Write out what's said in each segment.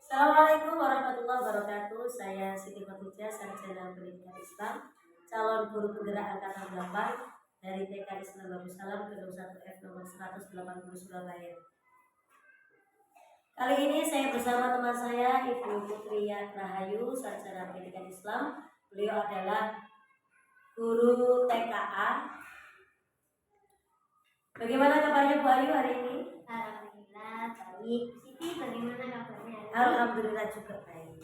Assalamualaikum warahmatullahi wabarakatuh. Saya Siti Khadijah, sarjana pendidikan Islam, calon guru penggerak angkatan 8 dari TK Islam Darussalam Gedung 1F nomor 180 Surabaya. Kali ini saya bersama teman saya Ibu Putria Rahayu, sarjana pendidikan Islam. Beliau adalah guru TKA. Bagaimana kabarnya Bu Ayu hari ini? Alhamdulillah baik. Siti, bagaimana kabarnya? Alhamdulillah juga baik.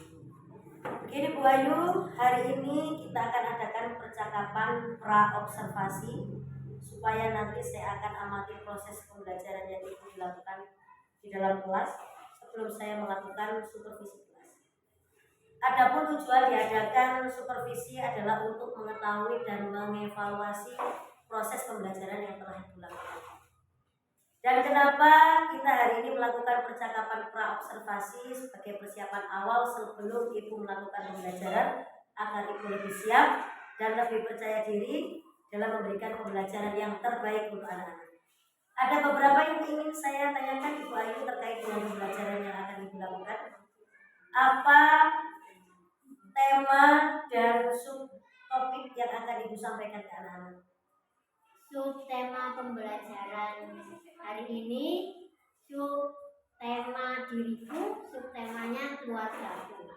Begini Bu Ayu, hari ini kita akan adakan percakapan pra-observasi supaya nanti saya akan amati proses pembelajaran yang dilakukan di dalam kelas sebelum saya melakukan supervisi kelas. Adapun tujuan diadakan supervisi adalah untuk mengetahui dan mengevaluasi proses pembelajaran yang telah dilakukan. Dan kenapa kita hari ini melakukan percakapan pra-observasi sebagai persiapan awal sebelum Ibu melakukan pembelajaran agar Ibu lebih siap dan lebih percaya diri dalam memberikan pembelajaran yang terbaik untuk anak-anak. Ada beberapa yang ingin saya tanyakan Ibu Ayu terkait dengan pembelajaran yang akan Ibu lakukan. Apa tema dan subtopik yang akan Ibu sampaikan ke anak-anak? Subtema pembelajaran hari ini, subtema diriku, subtemanya keluargaku.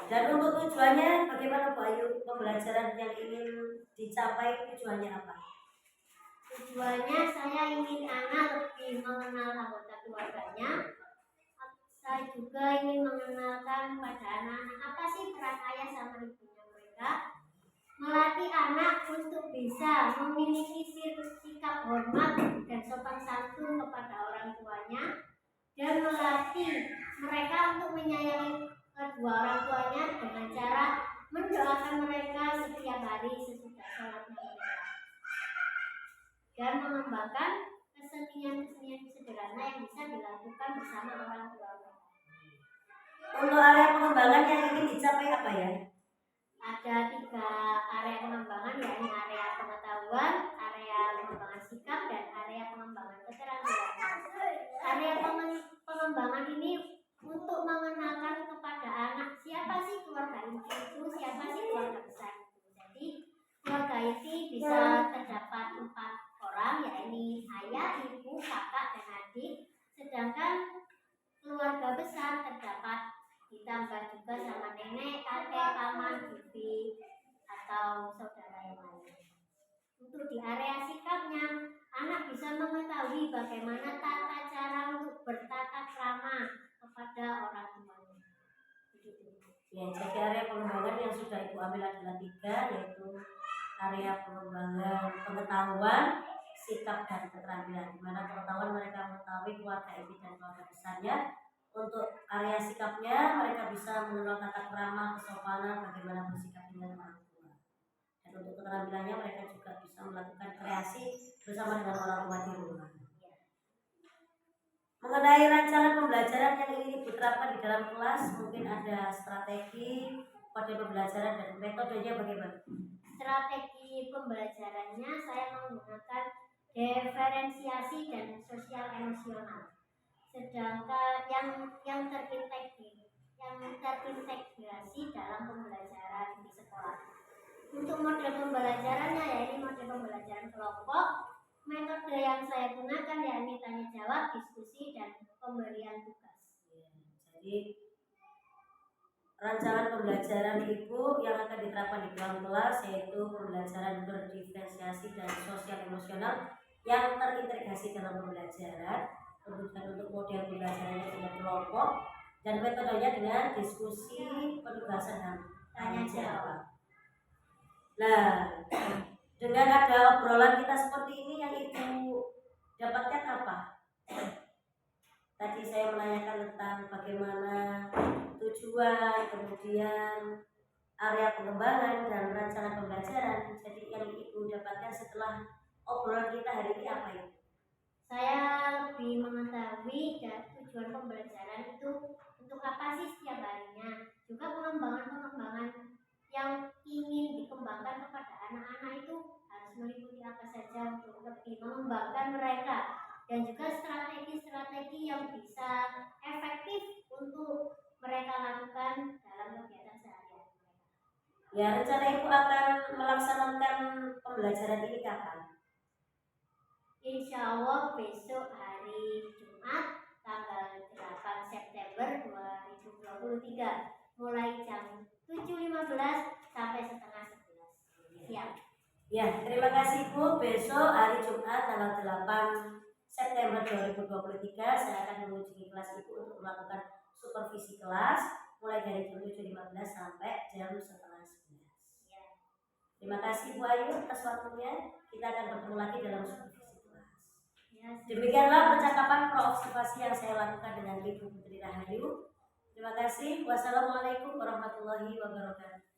Dan untuk tujuannya bagaimana Bu Ayu? Pembelajaran yang ingin dicapai tujuannya apa? Tujuannya saya ingin anak lebih mengenal anggota keluarganya. Saya juga ingin mengenalkan pada anak-anak apa sih peran ayah sama ibunya mereka. Melatih anak untuk bisa memiliki sikap hormat dan sopan santun kepada orang tuanya, dan melatih mereka untuk menyayangi kedua orang tuanya dengan cara mendoakan mereka setiap hari sesudah sholatnya mereka, dan mengembangkan kesenian-kesenian sederhana yang bisa dilakukan bersama orang tua mereka. Untuk area pengembangan yang ingin dicapai apa ya? Ada 3 area pengembangan, yakni area pengetahuan, area pengembangan sikap, dan area pengembangan keterampilan. Area pengembangan ini untuk mengenalkan kepada anak siapa sih keluarga inti itu, siapa sih keluarga besar itu. Jadi keluarga inti bisa terdapat 4 orang, yakni ayah, ibu, kakak, dan adik. Sedangkan keluarga besar terdapat ditambah juga sama nenek, kakek, paman, bibi, atau saudara yang lain. Untuk di area sikapnya, anak bisa mengetahui bagaimana tata cara untuk bertata krama kepada orang tuanya. Ya, jadi area pengembangan yang sudah Ibu ambil adalah 3, yaitu area pengembangan pengetahuan, sikap, dan keterampilan. Di mana pengetahuan mereka mengetahui keluarga inti dan keluarga besarnya. Untuk area sikapnya, mereka bisa mengenal tata krama, kesopanan, bagaimana bersikap dengan orang tua. Dan untuk keterampilannya, mereka juga bisa melakukan kreasi bersama dengan orang tua di rumah. Mengenai rancangan pembelajaran yang ingin diterapkan di dalam kelas, mungkin ada strategi pada pembelajaran dan metodenya bagaimana? Strategi pembelajarannya saya menggunakan diferensiasi dan sosial emosional. Sedangkan yang terintegrasi dalam pembelajaran di sekolah. Untuk model pembelajarannya, yaitu model pembelajaran kelompok. Metode yang saya gunakan yakni tanya jawab, diskusi, dan pemberian tugas. Jadi rancangan pembelajaran Ibu yang akan diterapkan di dalam kelas yaitu pembelajaran berdiferensiasi dan sosial emosional yang terintegrasi dalam pembelajaran. Kemudian untuk model pembelajarannya dengan kelompok dan metodenya dengan diskusi, penugasan, dan tanya jawab. Nah, dengan ada obrolan kita seperti ini yang Ibu dapatkan apa? Tadi saya menanyakan tentang bagaimana tujuan, kemudian area pengembangan dan rancangan pembelajaran. Jadi yang Ibu dapatkan setelah obrolan kita hari ini apa itu? Saya lebih mengetahui tujuan pembelajaran itu untuk apa sih setiap harinya. Juga pengembangan yang ingin dikembangkan kepada anak-anak itu harus meliputi apa saja untuk lebih mengembangkan mereka. Dan juga strategi-strategi yang bisa efektif untuk mereka lakukan dalam kegiatan sehari-hari mereka? Ya, rencana Ibu akan melaksanakan pembelajaran ini kapan? Insya Allah besok hari Jumat tanggal 8 September 2023 mulai jam 7.15 sampai setengah 11 siang. Ya, terima kasih Bu. Besok hari Jumat tanggal 8 September 2023 saya akan mengunjungi kelas Ibu untuk melakukan supervisi kelas mulai dari jam 7.15 sampai jam setengah 11. Ya. Terima kasih Bu Ayu atas waktunya. Kita akan bertemu lagi dalam supervisi kelas. Ya, Demikianlah percakapan pro-observasi yang saya lakukan dengan Ibu Putri Rahayu. Terima kasih. Wassalamualaikum warahmatullahi wabarakatuh.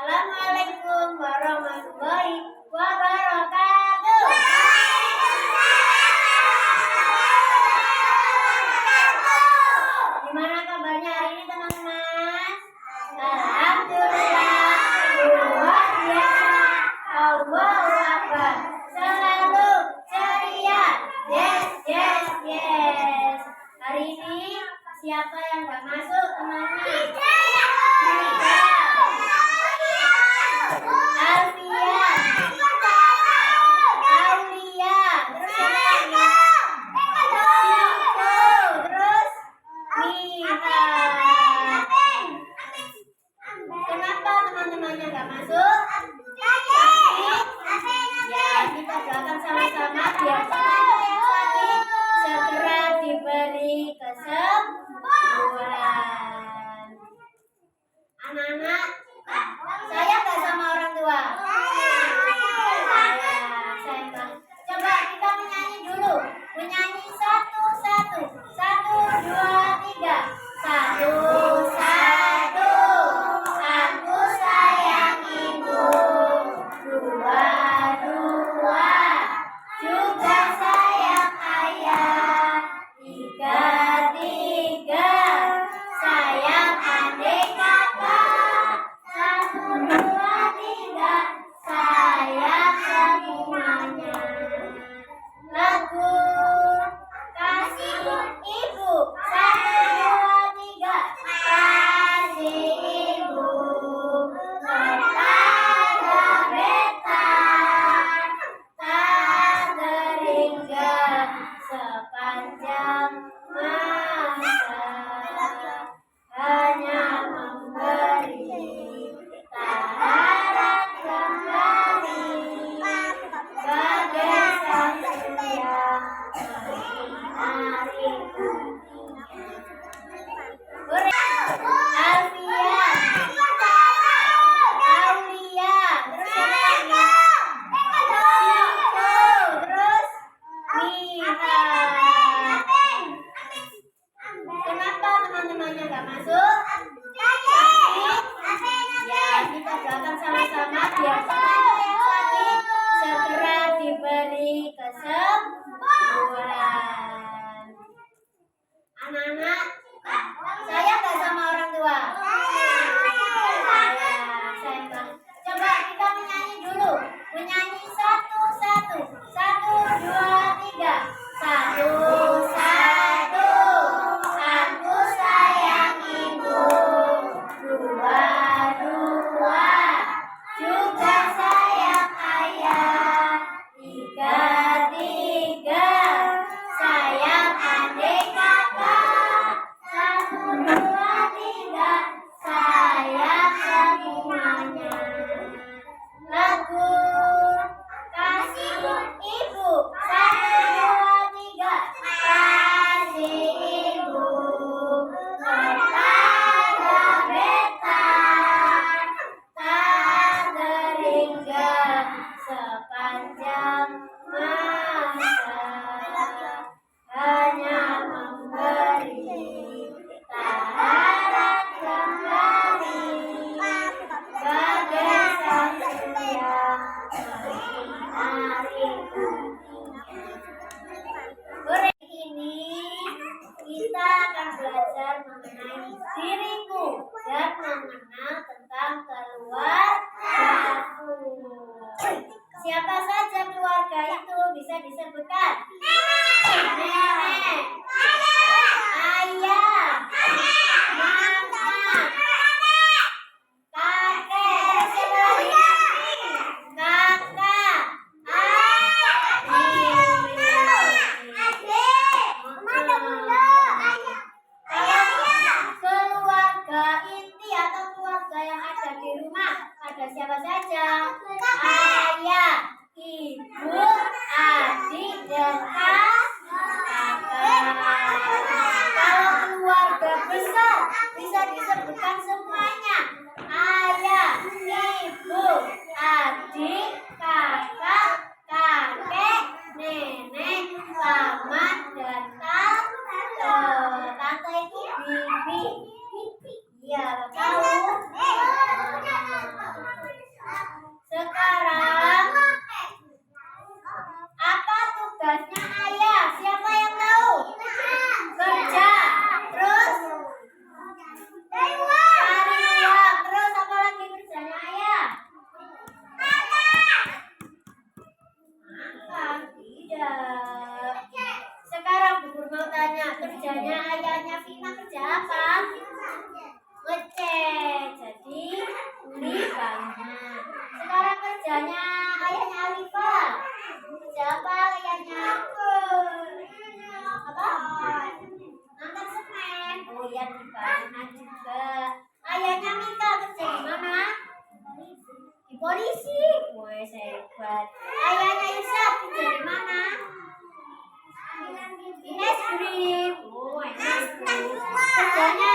Assalamualaikum warahmatullahi wabarakatuh. Gimana kabarnya hari ini teman-teman? Alhamdulillah, luar biasa. Allahu Akbar. Selalu ceria. Yes, yes, yes. Hari ini siapa yang gak masuk teman-teman? Kenapa teman-temannya nggak masuk? Ya, kita doakan sama-sama biar sakit segera diberi kesembuhan. Anak-anak, saya nggak sama orang tua. Saya. Coba kita menyanyi dulu. Menyanyi satu-satu. 1, 2, 3. 1, 1. Aku sayang ibu. 2, 2. Juga sayang ayah. 3, 3. Sayang adik kakak. 1, 2, 3. Sayang semuanya. Lagu kasih ibu. 1, 2, 3. Kasih ibu kepada beta, tak teringga sepanjang masa, hanya memberi tak harap kembali, bagai sang surya menyinari Kenapa teman-temannya nggak masuk? Ya, kita doakan sama-sama biar sakit segera diberi kesembuhan. Anak-anak, saya nggak sama orang tua. Saya. Coba kita menyanyi dulu. Menyanyi satu-satu. 1, 2, 3. 1, 1. Aku sayang ibu. 2, 2. Juga sayang ayah. 3, 3. disebutkan. Nenek, ayah, mama, kakek, siapa lagi? Kakak, keluarga inti atau keluarga yang ada di rumah ada siapa saja? Ayah, ibu, adik, dan kakak. Kalau keluarga besar bisa disebutkan semuanya. Ayah, ibu, adik, kakak, kakek, nenek, paman, dan tante. Tante itu bibi. Iya, tahu. Sekarang apa tugasnya ayah? Siapa yang tahu? Kerja. Terus cari uang. Terus apa lagi kerjanya ayah? Makan. Tidak. Sekarang Bu Guru mau tanya, kerjanya ayahnya Vina kerja apa? Ngecek. Jadi beli banyak. Sekarang kerjanya ayahnya Alifa. Kerja apa ayahnya? Apa? Angkat semen. Oh iya, di banyak juga. Ayahnya Mika kerja di mana? Di polisi. Woi, hebat. Ayahnya Isap kerja di mana? Di Nesbrim. Oh, Nesbrim. Kerjanya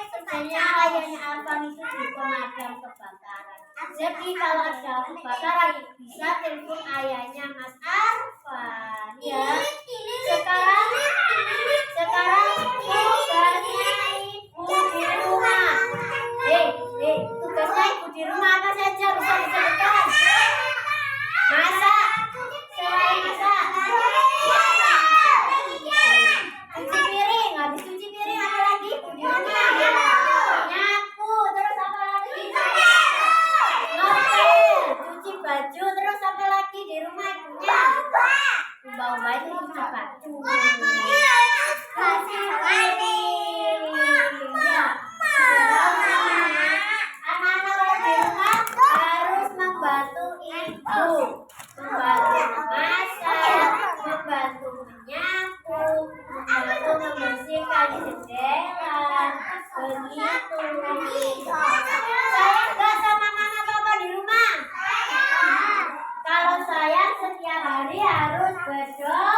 kerjanya ayahnya Arfan itu di pemadam kebakaran. Jadi kalau ada kebakaran bisa telepon ayahnya Mas Arfan. Ya. Sekarang tugasnya ibu di rumah. Tugasnya ibu di rumah apa saja bisa disebutkan? Masak. Selain masak. Cuci piring. Habis cuci piring apa lagi? Ibu di rumah. Nyapu. Terus apa lagi? Ngepel. Cuci baju. Terus apa lagi di rumah ibunya? Ubah-ubah itu cuci baju. Kasih piring. Ya. Anak-anak kalau di rumah harus membantu ibu, membantu masak, membantu menyapu, membantu membersihkan jendela. Begitu. Saya enggak sama mama papa di rumah. Kalau saya setiap hari harus berdoa.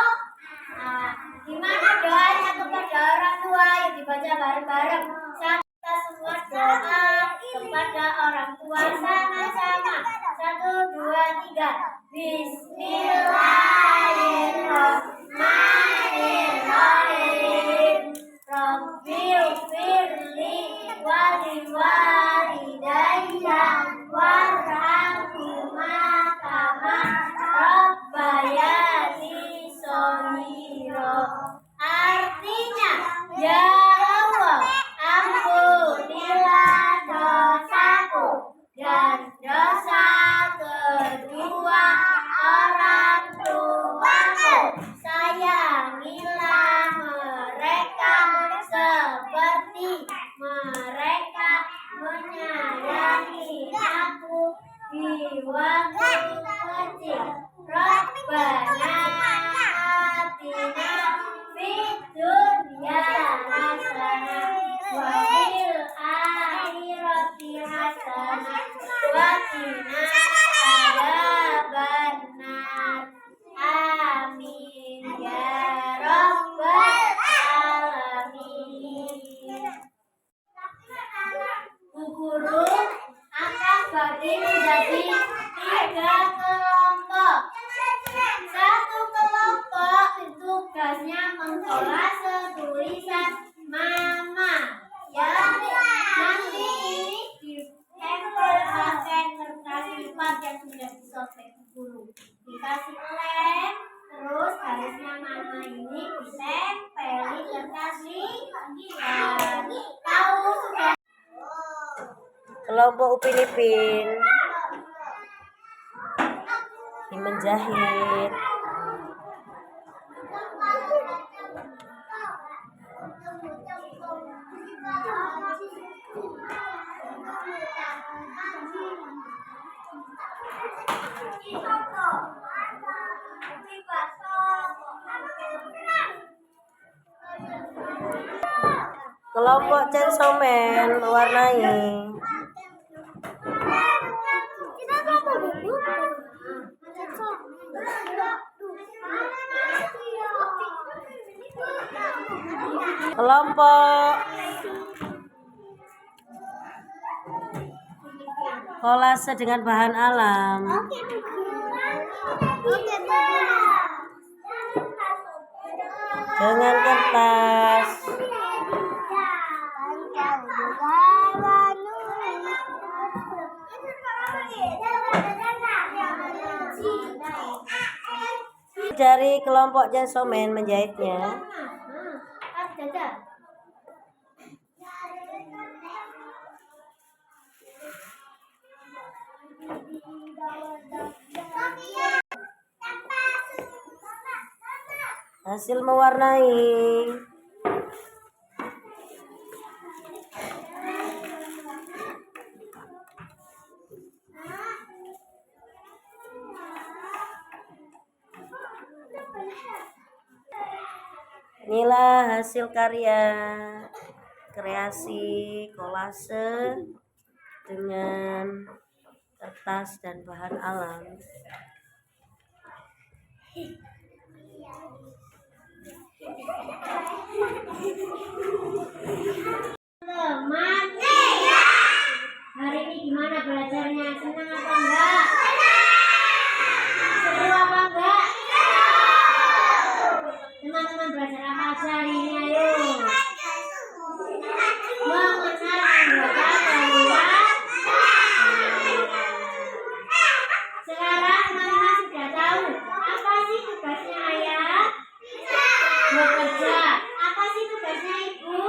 Gimana doanya kepada orang tua yang dibaca bareng-bareng? Kita semua doa kepada orang tua sama-sama. 1, 2, 3. Bismillahirrahmanirrahim. Rabbighfirli waliwalidayya warhamhuma kama rabbayani shaghira. Artinya, ya Allah, ampunilah dosaku dan dosa kedua orang tuaku. Sayangilah mereka seperti mereka menyayangi aku di waktu kecil. Rabbana atina fid dunya hasanah wa fil akhirati hasanah wa qina adzabannar. Amin ya rabbal alamin. Bu Guru akan bagi menjadi 3 kelompok. Satu kelompok tugasnya mengkolase tulisan mama. Ya, nanti ini ditempel pakai kertas lipat yang sudah disobek Bu Guru. Dikasih lem, terus garisnya mama ini ditempeli kertas lipat. Tahu sudah? Kalau kelompok Upin Ipin ini menjahit. Kelompok Chainsaw Man mewarnai. Kelompok kolase dengan bahan alam. Dengan kertas. Dari kelompok Chainsaw Man menjahitnya. Hasil mewarnai. Inilah hasil karya kreasi kolase dengan kertas dan bahan alam. Teman, hari ini gimana belajarnya? Senang apa enggak? Seru apa enggak? Teman-teman belajar apa aja hari ini? Ayo. Mengenal anggota keluarga. Sekarang teman-teman sudah tahu apa sih tugasnya ayah? Bekerja. Apa sih tugasnya ibu?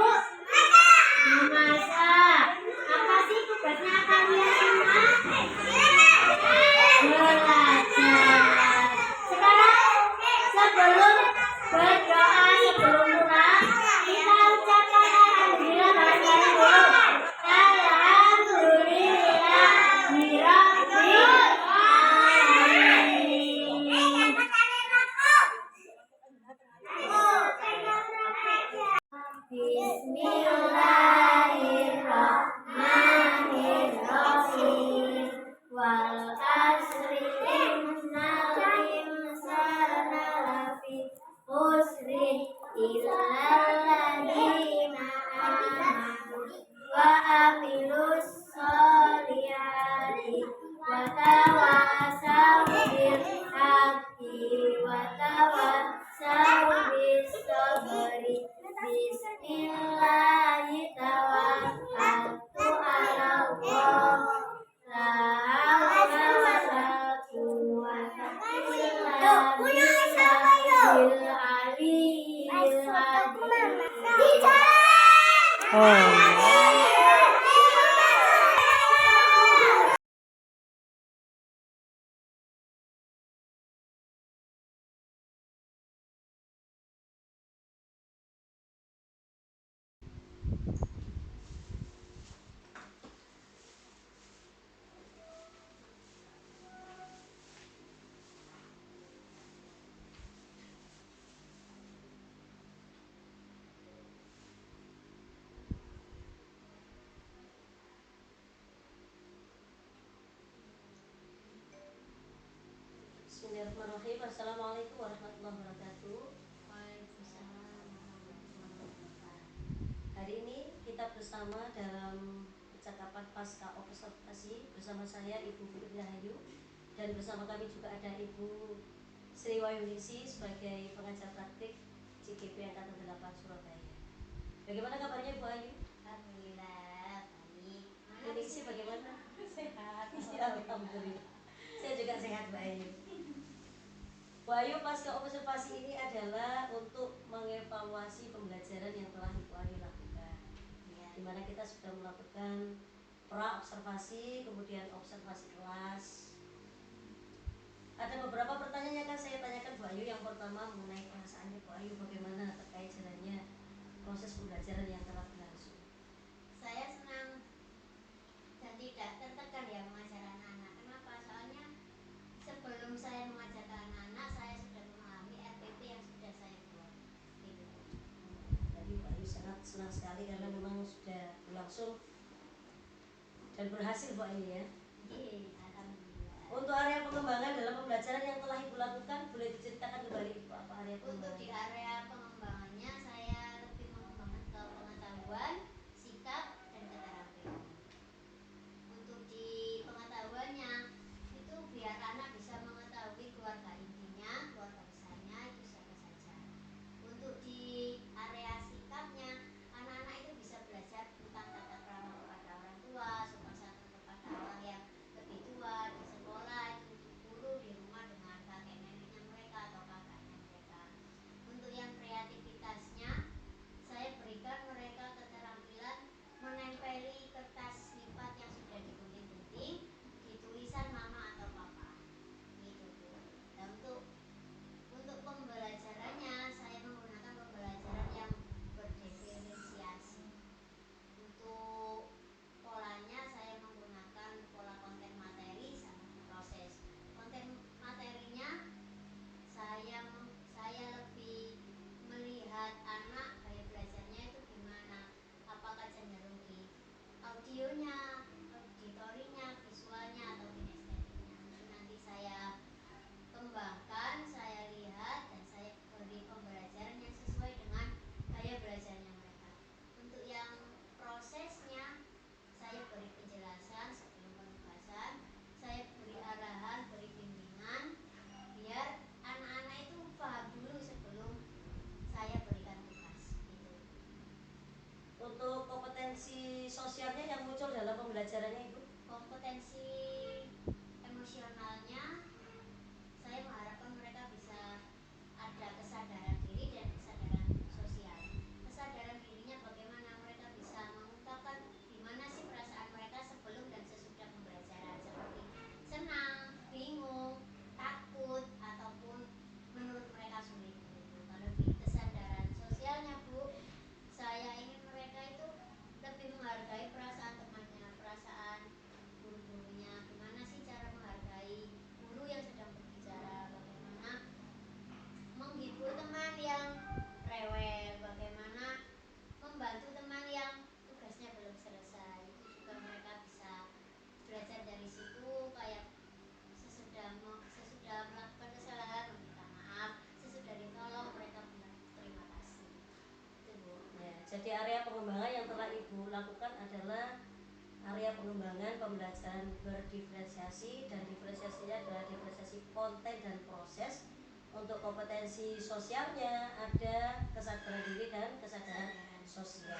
Memasak. Apa sih tugasnya kalian semua? Belajar. Sekarang sebelum berdoa, sebelum pulang, kita ucapkan alhamdulillah bareng-bareng dulu. Bismillahirrahmanirrahim. Wal asri innal insana lafi khusri illal ladzina amanu wa amilus sholihati wa tawassaw bil haqqi wa tawassaw bis sabri. Bismillahi tawakkaltu ala Allah. La haula wala quwwata illa billahil aliyyil azim. Bismillahirrahmanirrahim. Assalamualaikum warahmatullahi wabarakatuh. Waalaikumsalam warahmatullahi wabarakatuh. Hari ini kita bersama dalam percakapan pasca observasi bersama saya Ibu Rahayu, dan bersama kami juga ada Ibu Sri Wahyuningsi sebagai pengajar praktik CGP Angkatan 8 Surabaya. Bagaimana kabarnya Bu Ayu? Alhamdulillah baik. Ningsi bagaimana? Sehat. Alhamdulillah. Saya juga sehat Bu Ayu. Bu Ayu, pasca observasi ini adalah untuk mengevaluasi pembelajaran yang telah Ibu Ayu lakukan, di mana kita sudah melakukan pra observasi, kemudian observasi kelas. Ada beberapa pertanyaan yang akan saya tanyakan Bu Ayu. Yang pertama mengenai perasaannya Bu Ayu, bagaimana terkait jalannya proses pembelajaran yang telah berlangsung. Saya senang dan tidak tertekan ya mengajar anak-anak. Kenapa? Soalnya sebelum saya mengajar ke anak-anak, saya sudah memahami RPP yang sudah saya buat. Gitu. Tadi Bu Ayu sangat senang sekali karena memang sudah berlangsung dan berhasil Bu Ayu ya. Alhamdulillah. Untuk area pengembangan dalam pembelajaran yang telah Ibu lakukan, boleh diceritakan kembali Ibu apa area Untuk pengembangan? di area pengembangannya saya lebih mengembangkan ke pengetahuan, sikap, dan keterampilan. Untuk di pengetahuannya itu biar anak bisa mengetahui keluarga intinya, keluarga besarnya itu siapa saja. Untuk di area sikapnya, anak-anak itu bisa belajar tentang tata krama kepada orang tua, sopan santun kepada orang yang lebih tua, di sekolah itu untuk guru, di rumah dengan kakek neneknya mereka atau kakaknya mereka. Untuk yang kreativitasnya, saya berikan mereka keterampilan menempeli kertas lipat yang sudah digunting-gunting di tulisan mama atau papa. Gitu Bu. Nah, untuk pembelajarannya saya menggunakan pembelajaran yang berdiferensiasi. Untuk polanya saya menggunakan pola konten materi sama proses. Konten materinya saya lebih melihat anak gaya belajarnya itu gimana, apakah cenderung di audionya, auditorinya, visualnya atau kinestetiknya. Itu nanti saya kembangkan, saya lihat dan saya beri pembelajaran yang sesuai dengan gaya belajarnya mereka. Untuk yang prosesnya saya beri penjelasan sebelum penugasan, saya beri arahan, beri bimbingan biar anak-anak itu paham dulu sebelum saya berikan tugas gitu. Untuk kompetensi sosialnya yang muncul dalam pembelajarannya Ibu? Kompetensi emosionalnya saya mengharapkan mereka bisa ada kesadaran diri dan kesadaran sosial. Kesadaran dirinya bagaimana mereka bisa mengungkapkan gimana sih perasaan mereka sebelum dan sesudah pembelajaran, seperti senang, bingung, takut, ataupun menurut mereka sulit gitu. Kalau di kesadaran sosialnya Bu, saya ingin mereka itu lebih menghargai perasaan temannya, perasaan guru-gurunya, gimana sih cara menghargai guru yang sedang berbicara, bagaimana menghibur teman yang rewel, bagaimana membantu teman yang tugasnya belum selesai. Itu juga mereka bisa belajar dari situ, kayak sesudah melakukan kesalahan meminta maaf, sesudah ditolong mereka bilang terima kasih. Itu Bu. Ya, jadi area pengembangan yang telah Ibu lakukan adalah area pengembangan pembelajaran berdiferensiasi, dan diferensiasinya adalah diferensiasi konten dan proses. Untuk kompetensi sosialnya ada kesadaran diri dan kesadaran sosial.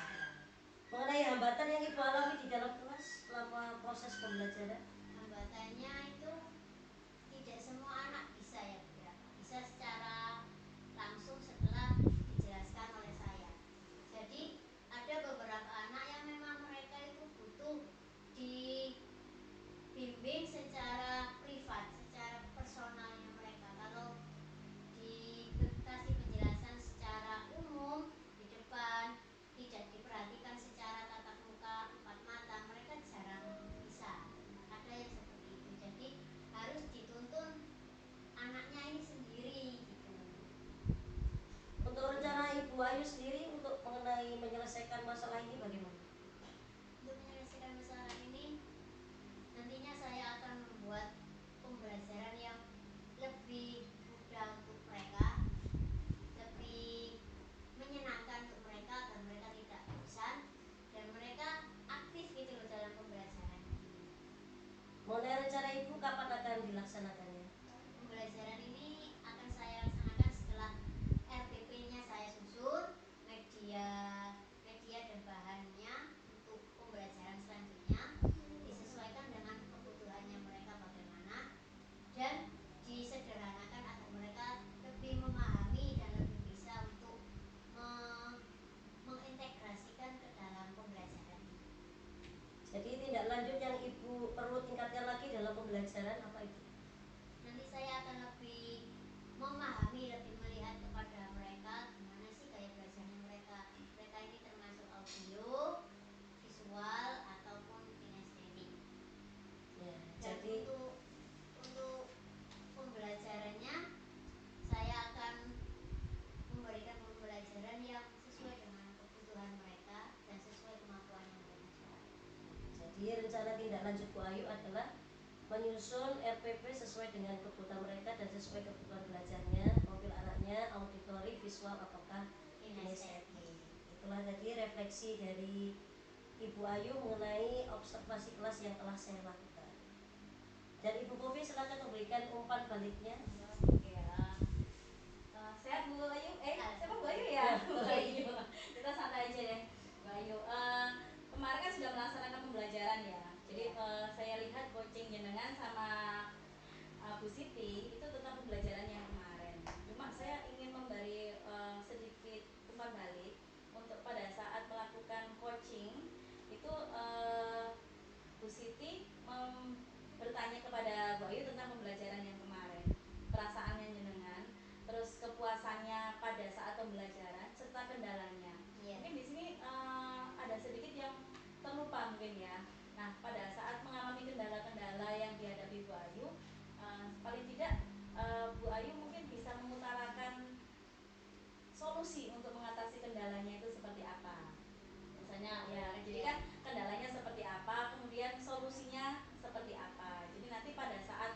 Mengenai hambatan yang Ibu alami di dalam kelas selama proses pembelajaran? Hambatannya itu tidak semua anak bisa ya Bu ya, bisa secara langsung setelah dijelaskan oleh saya. Jadi ada beberapa anak yang memang mereka itu butuh dibimbing secara privat, secara personalnya mereka. Kalau dikasih penjelasan secara umum di depan, tidak diperhatikan secara tatap muka empat mata, mereka jarang bisa. Ada yang seperti itu. Jadi harus dituntun anaknya ini sendiri gitu. Untuk rencana Ibu Ayu sendiri untuk mengenai menyelesaikan masalah ini bagaimana? Untuk menyelesaikan masalah ini, nantinya saya akan membuat pembelajaran yang lebih mudah untuk mereka, lebih menyenangkan untuk mereka agar mereka tidak bosan dan mereka aktif gitu loh dalam pembelajaran ini. Mengenai rencana Ibu kapan akan dilaksanakannya? Pembelajaran ini akan saya laksanakan setelah RPP-nya saya susun, media dan bahannya untuk pembelajaran selanjutnya disesuaikan dengan kebutuhannya mereka bagaimana dan disederhanakan agar mereka lebih memahami dan lebih bisa untuk mengintegrasikan ke dalam pembelajaran ini. Jadi tindak lanjut pembelajaran apa itu? Nanti saya akan lebih memahami, lebih melihat kepada mereka gimana sih gaya belajarnya mereka. Mereka ini termasuk audio, visual ataupun kinestetik. Ya, Dan jadi untuk pembelajarannya saya akan memberikan pembelajaran yang sesuai dengan kebutuhan mereka dan sesuai kemampuan yang mereka capai. jadi rencana tindak lanjut Bu Ayu adalah menyusun RPP sesuai dengan kebutuhan mereka dan sesuai kebutuhan belajarnya, profil anaknya, auditori, visual ataukah kinestetik. Itulah tadi refleksi dari Ibu Ayu mengenai observasi kelas yang telah saya lakukan. Dan Ibu Popi silakan memberikan umpan baliknya. Oke, sehat Bu Ayu? Siapa Bu Ayu ya? Bu Ayu. Kita santai aja deh, Bu Ayu. Kemarin kan sudah melaksanakan pembelajaran ya. Jadi saya lihat coaching jenengan sama Bu Siti itu tentang pembelajaran yang kemarin. Cuma saya ingin memberi sedikit umpan balik untuk pada saat melakukan coaching itu Bu Siti bertanya kepada Bu Ayu tentang pembelajaran yang kemarin, perasaannya jenengan, terus kepuasannya pada saat pembelajaran serta kendalanya. Mungkin di sini ada sedikit yang terlupa mungkin ya. Nah, pada saat mengalami kendala-kendala yang dihadapi Bu Ayu, paling tidak Bu Ayu mungkin bisa mengutarakan solusi untuk mengatasi kendalanya itu seperti apa. Misalnya ya, jadi kan kendalanya seperti apa, kemudian solusinya seperti apa. Jadi nanti pada saat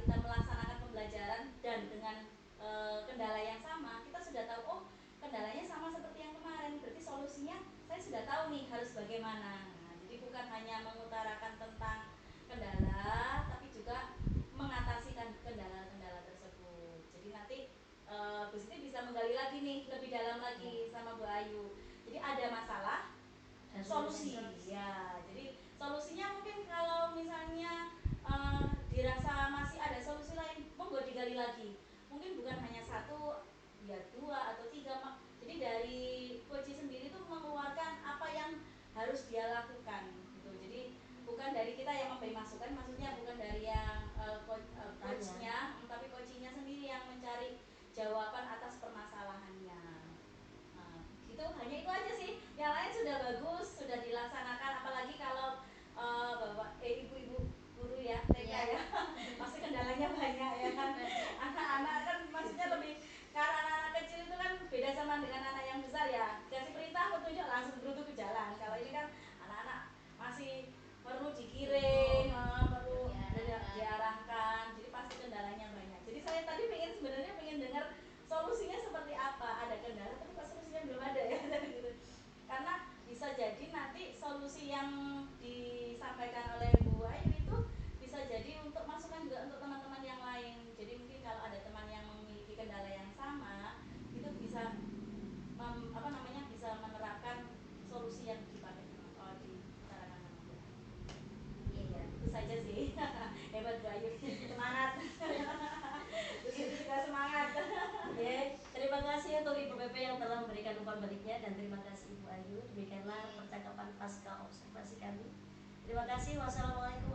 kita melaksanakan pembelajaran dan dengan kendala yang sama, kita sudah tahu oh kendalanya sama seperti yang kemarin, berarti solusinya saya sudah tahu nih harus bagaimana. Nah, jadi bukan hanya mengutarakan tentang kendala, tapi juga mengatasi kendala-kendala tersebut. Jadi nanti Bu Siti bisa menggali lagi nih lebih dalam lagi sama Bu Ayu. Jadi ada masalah, solusi. Ya, jadi solusinya mungkin kalau misalnya dirasa masih ada solusi lain, monggo digali lagi. Mungkin bukan hanya satu, ya dua atau tiga. Jadi dari coach sendiri tuh mengeluarkan apa yang harus dia lakukan gitu. Jadi bukan dari kita yang memberi masukan, maksudnya bukan dari yang coachnya, tapi coachnya sendiri yang mencari jawaban atas permasalahannya. Itu hanya itu aja sih, yang lain sudah bagus, sudah dilaksanakan, apalagi kalau ibu-ibu guru ya TK ya pasti kendalanya banyak ya kan. Anak-anak kan maksudnya lebih, karena anak-anak kecil itu kan beda sama dengan anak yang besar ya, dikasih perintah petunjuk langsung berutuk ke jalan. Kalau ini kan anak-anak masih perlu digiring, perlu diarahkan, jadi pasti kendalanya banyak. Jadi saya tadi sebenarnya pengen dengar solusinya seperti apa. Ada kendala tapi kok solusinya belum ada ya gitu. Karena bisa jadi nanti solusi yang disampaikan oleh Bu Ayu itu bisa jadi untuk masukan juga untuk teman-teman yang lain. Jadi mungkin kalau ada teman yang memiliki kendala yang sama, itu bisa bisa menerapkan solusi yang dipakai dibicarakan sama Bu Ayu. Iya, itu saja sih. Hebat Bu Ayu, semangat. Terus itu juga semangat. Terima kasih untuk Ibu PP yang telah memberikan umpan baliknya, dan terima kasih Ibu Ayu. Demikianlah percakapan pasca observasi kami. Terima kasih. Wassalamualaikum